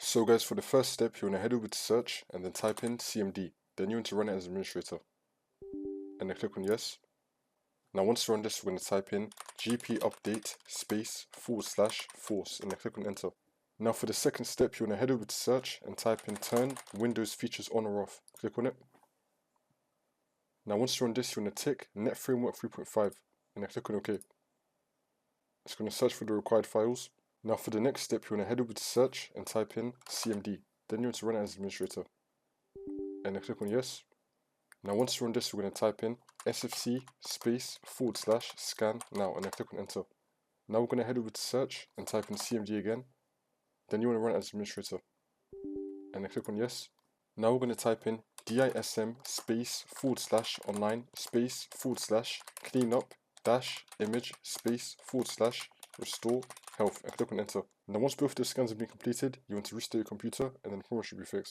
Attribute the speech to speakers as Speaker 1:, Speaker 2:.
Speaker 1: So guys, for the first step, you want to head over to search and then type in CMD. Then you want to run it as administrator. And then click on yes. Now once you run this, we're going to type in gp update /force and then click on enter. Now for the second step, you want to head over to search and type in turn Windows features on or off. Click on it. Now once you run this, you want to tick Net Framework 3.5 and then click on OK. It's going to search for the required files. Now for the next step, you want to head over to search and type in CMD. Then you want to run it as administrator. And then click on yes. Now once you run this, we're going to type in sfc /scan now and then click on enter. Now we're going to head over to search and type in CMD again. Then you want to run it as administrator. And then click on yes. Now we're going to type in DISM /online /cleanup -image /restore health and click on enter. Now once both of the scans have been completed, you want to restart your computer and then the problem should be fixed.